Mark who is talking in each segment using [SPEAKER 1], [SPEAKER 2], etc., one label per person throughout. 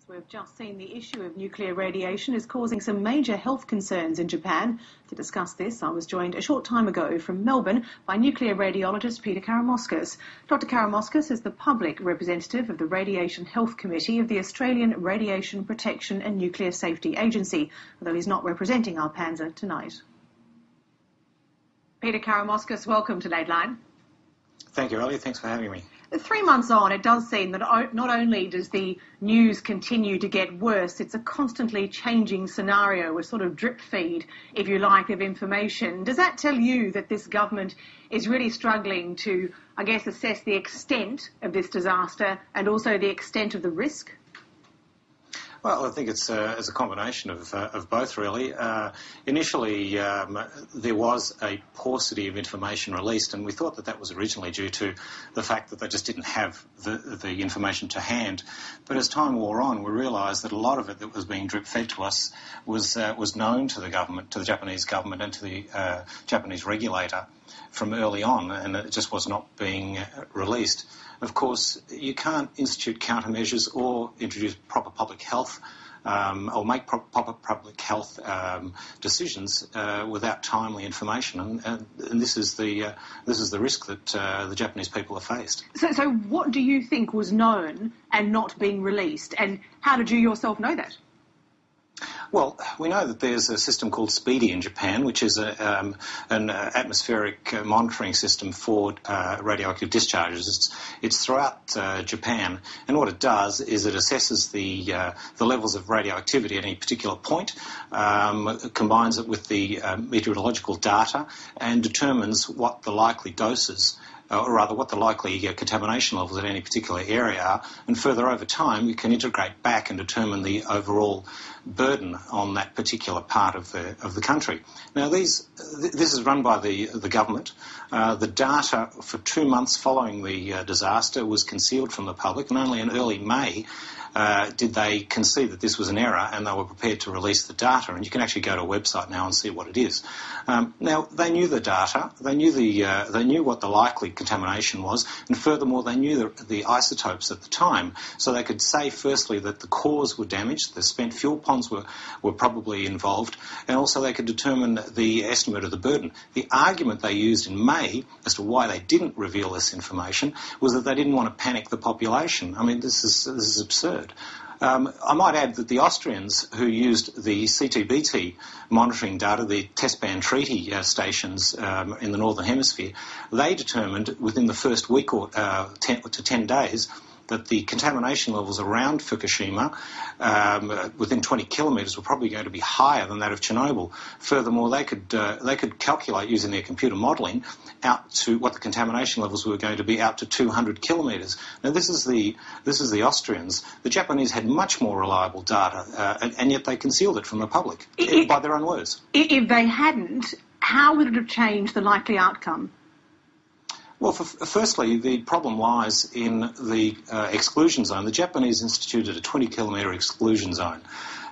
[SPEAKER 1] We've just seen the issue of nuclear radiation is causing some major health concerns in Japan. To discuss this, I was joined a short time ago from Melbourne by nuclear radiologist Peter Karamouzkis. Dr Karamouzkis is the public representative of the Radiation Health Committee of the Australian Radiation Protection and Nuclear Safety Agency, although he's not representing our Panzer tonight. Peter Karamouzkis, welcome to Dateline.
[SPEAKER 2] Thank you, Ellie. Thanks for having me.
[SPEAKER 1] 3 months on, it does seem that not only does the news continue to get worse, it's a constantly changing scenario, a sort of drip feed, if you like, of information. Does that tell you that this government is really struggling to, I guess, assess the extent of this disaster and also the extent of the risk?
[SPEAKER 2] Well, I think it's a combination of both, really. Initially, there was a paucity of information released, and we thought that was originally due to the fact that they just didn't have the information to hand. But as time wore on, we realised that a lot of it that was being drip-fed to us was known to the government, to the Japanese government and to the Japanese regulator from early on, and it just was not being released. Of course, you can't institute countermeasures or introduce proper public health or make proper public health decisions without timely information, and this is the risk that the Japanese people have faced.
[SPEAKER 1] So what do you think was known and not being released, and how did you yourself know that?
[SPEAKER 2] Well, we know that there's a system called SPEEDY in Japan, which is an atmospheric monitoring system for radioactive discharges. It's throughout Japan, and what it does is it assesses the levels of radioactivity at any particular point, combines it with the meteorological data, and determines what the likely doses or rather what the likely contamination levels at any particular area are, and further over time you can integrate back and determine the overall burden on that particular part of the country. Now this is run by the government. The data for 2 months following the disaster was concealed from the public, and only in early May did they concede that this was an error, and they were prepared to release the data. And you can actually go to a website now and see what it is. Now they knew the data, they knew what the likely contamination was, and furthermore they knew the isotopes at the time, so they could say firstly that the cores were damaged, the spent fuel ponds were probably involved, and also they could determine the estimate of the burden. The argument they used in May as to why they didn't reveal this information was that they didn't want to panic the population. I mean, this is absurd. I might add that the Austrians, who used the CTBT monitoring data, the test ban treaty stations in the Northern Hemisphere, they determined within the first week or 10 to 10 days that the contamination levels around Fukushima within 20 kilometres were probably going to be higher than that of Chernobyl. Furthermore, they could calculate using their computer modelling out to what the contamination levels were going to be out to 200 kilometres. Now this is the Austrians. The Japanese had much more reliable data, and yet they concealed it from the public by their own words.
[SPEAKER 1] If they hadn't, how would it have changed the likely outcome?
[SPEAKER 2] Well, firstly, the problem lies in the exclusion zone. The Japanese instituted a 20-kilometre exclusion zone,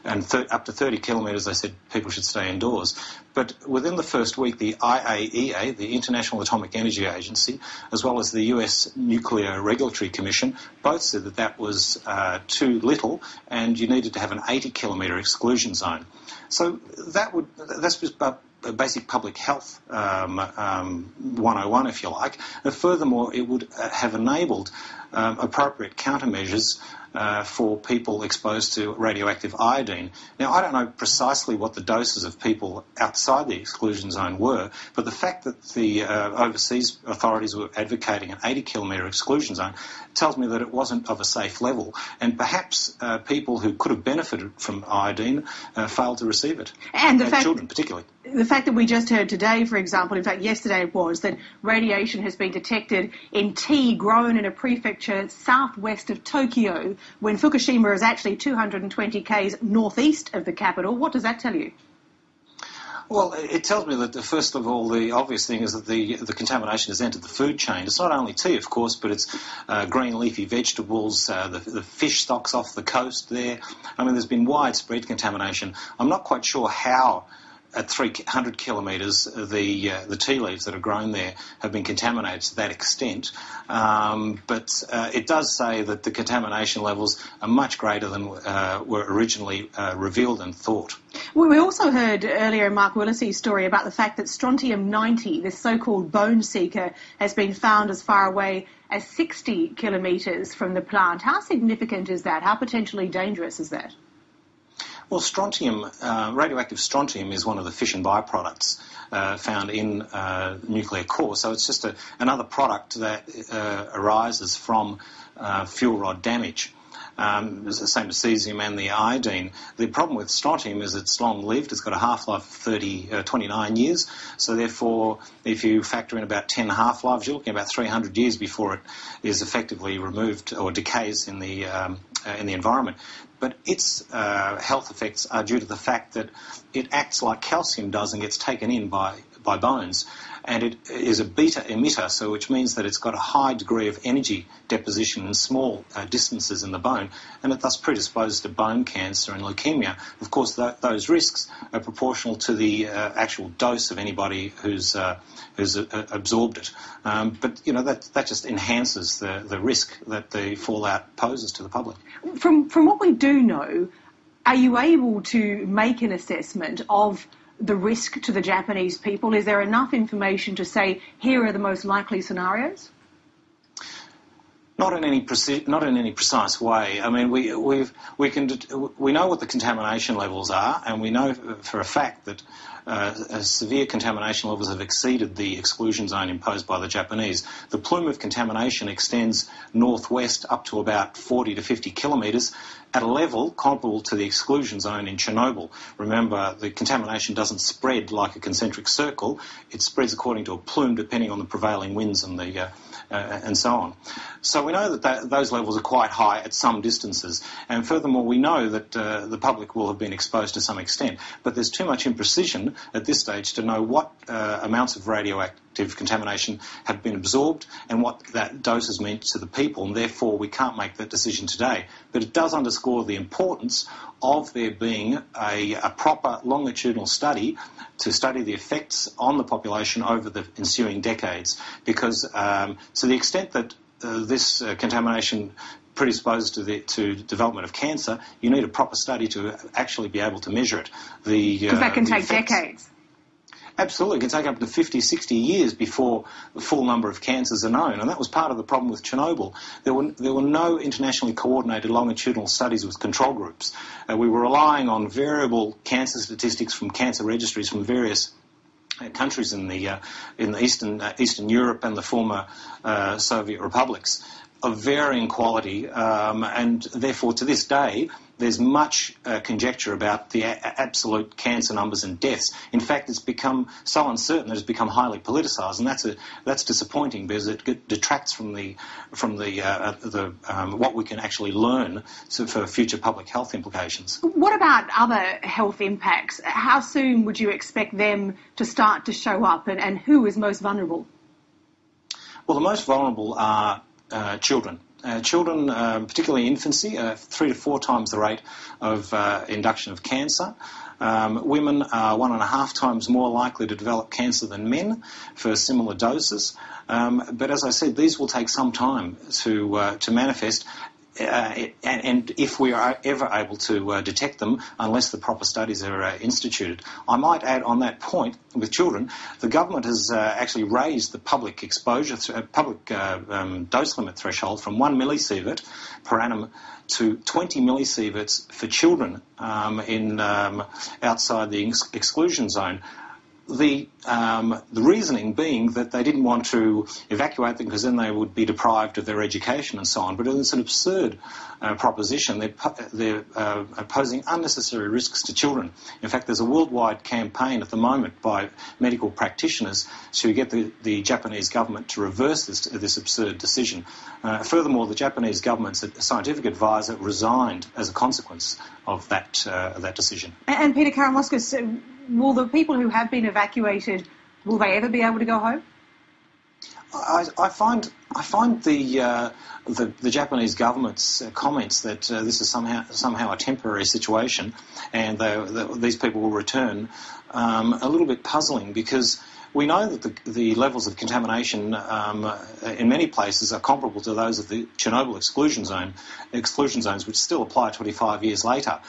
[SPEAKER 2] and up to 30 kilometres they said people should stay indoors. But within the first week, the IAEA, the International Atomic Energy Agency, as well as the US Nuclear Regulatory Commission, both said that was too little, and you needed to have an 80-kilometre exclusion zone. So that's just basic public health 101, if you like. And furthermore, it would have enabled appropriate countermeasures for people exposed to radioactive iodine. Now, I don't know precisely what the doses of people outside the exclusion zone were, but the fact that the overseas authorities were advocating an 80-kilometre exclusion zone tells me that it wasn't of a safe level, and perhaps people who could have benefited from iodine failed to receive it,
[SPEAKER 1] and
[SPEAKER 2] children particularly.
[SPEAKER 1] The fact that we just heard today, for example, in fact yesterday it was, that radiation has been detected in tea grown in a prefecture southwest of Tokyo, when Fukushima is actually 220 k's northeast of the capital. What does that tell you?
[SPEAKER 2] Well, it tells me that, first of all, the obvious thing is that the contamination has entered the food chain. It's not only tea, of course, but it's green leafy vegetables, the fish stocks off the coast there. I mean, there's been widespread contamination. I'm not quite sure how at 300 kilometres, the tea leaves that are grown there have been contaminated to that extent. But it does say that the contamination levels are much greater than were originally revealed and thought.
[SPEAKER 1] Well, we also heard earlier in Mark Willis's story about the fact that strontium-90, this so-called bone seeker, has been found as far away as 60 kilometres from the plant. How significant is that? How potentially dangerous is that?
[SPEAKER 2] Well, strontium, radioactive strontium is one of the fission byproducts found in nuclear core. So it's just another product that arises from fuel rod damage. It's the same as cesium and the iodine. The problem with strontium is it's long-lived. It's got a half-life of 29 years. So therefore, if you factor in about 10 half-lives, you're looking at about 300 years before it is effectively removed or decays in the environment. But its health effects are due to the fact that it acts like calcium does and gets taken in by bones. And it is a beta emitter, so which means that it's got a high degree of energy deposition in small distances in the bone, and it thus predisposed to bone cancer and leukemia. Of course, those risks are proportional to the actual dose of anybody who's absorbed it. But you know that just enhances the risk that the fallout poses to the public. From
[SPEAKER 1] what we do know, are you able to make an assessment of the risk to the Japanese people? Is there enough information to say here are the most likely scenarios?
[SPEAKER 2] Not in any precise way. I mean, we know what the contamination levels are, and we know for a fact that severe contamination levels have exceeded the exclusion zone imposed by the Japanese. The plume of contamination extends northwest up to about 40 to 50 kilometres at a level comparable to the exclusion zone in Chernobyl. Remember, the contamination doesn't spread like a concentric circle. It spreads according to a plume depending on the prevailing winds and so on. So we know that those levels are quite high at some distances, and furthermore we know that the public will have been exposed to some extent, but there's too much imprecision at this stage to know what amounts of radioactive contamination have been absorbed and what that dose has meant to the people, and therefore we can't make that decision today. But it does underscore the importance of there being a proper longitudinal study to study the effects on the population over the ensuing decades, because to the extent that this contamination predisposes to development of cancer, you need a proper study to actually be able to measure it.
[SPEAKER 1] Because that can take decades.
[SPEAKER 2] Absolutely. It can take up to 50, 60 years before the full number of cancers are known, and that was part of the problem with Chernobyl. There were no internationally coordinated longitudinal studies with control groups. We were relying on variable cancer statistics from cancer registries from various countries in the Eastern Europe and the former Soviet republics of varying quality, and therefore to this day there's much conjecture about the absolute cancer numbers and deaths. In fact, it's become so uncertain that it's become highly politicised, and that's disappointing because it detracts from what we can actually learn for future public health implications.
[SPEAKER 1] What about other health impacts? How soon would you expect them to start to show up, and who is most vulnerable?
[SPEAKER 2] Well, the most vulnerable are children. Children, particularly infancy, 3 to 4 times the rate of induction of cancer. Women are 1.5 times more likely to develop cancer than men for similar doses. But as I said, these will take some time to manifest. And if we are ever able to detect them, unless the proper studies are instituted. I might add on that point, with children, the government has actually raised the public exposure, public dose limit threshold from 1 millisievert per annum to 20 millisieverts for children outside the exclusion zone. The reasoning being that they didn't want to evacuate them because then they would be deprived of their education and so on. But it's an absurd proposition. They're posing unnecessary risks to children. In fact, there's a worldwide campaign at the moment by medical practitioners to get the Japanese government to reverse this absurd decision. Furthermore, the Japanese government's scientific advisor resigned as a consequence of that decision.
[SPEAKER 1] And Peter Karamoskis, will the people who have been evacuated, will they ever be able to go home?
[SPEAKER 2] I find the Japanese government's comments that this is somehow a temporary situation, and these people will return a little bit puzzling, because we know that the levels of contamination in many places are comparable to those of the Chernobyl exclusion zones, which still apply 25 years later.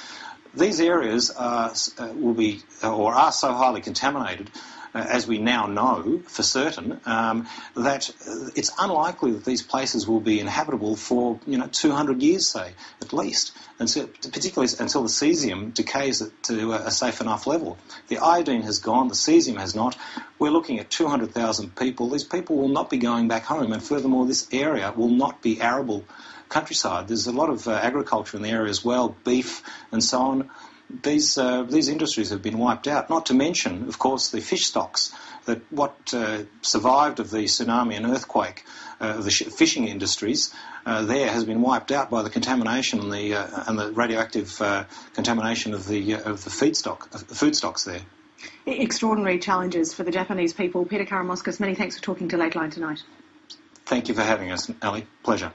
[SPEAKER 2] These areas are so highly contaminated, as we now know for certain, that it's unlikely that these places will be inhabitable for 200 years, say, at least, and so, particularly until the cesium decays to a safe enough level. The iodine has gone, the cesium has not. We're looking at 200,000 people. These people will not be going back home, and furthermore, this area will not be arable countryside. There's a lot of agriculture in the area as well, beef and so on. These industries have been wiped out, not to mention, of course, the fish stocks, that what survived of the tsunami and earthquake, the fishing industries there has been wiped out by the contamination and the radioactive contamination of the food stocks there.
[SPEAKER 1] Extraordinary challenges for the Japanese people. Peter Karamoskis, many thanks for talking to Late Line tonight.
[SPEAKER 2] Thank you for having us, Ali. Pleasure.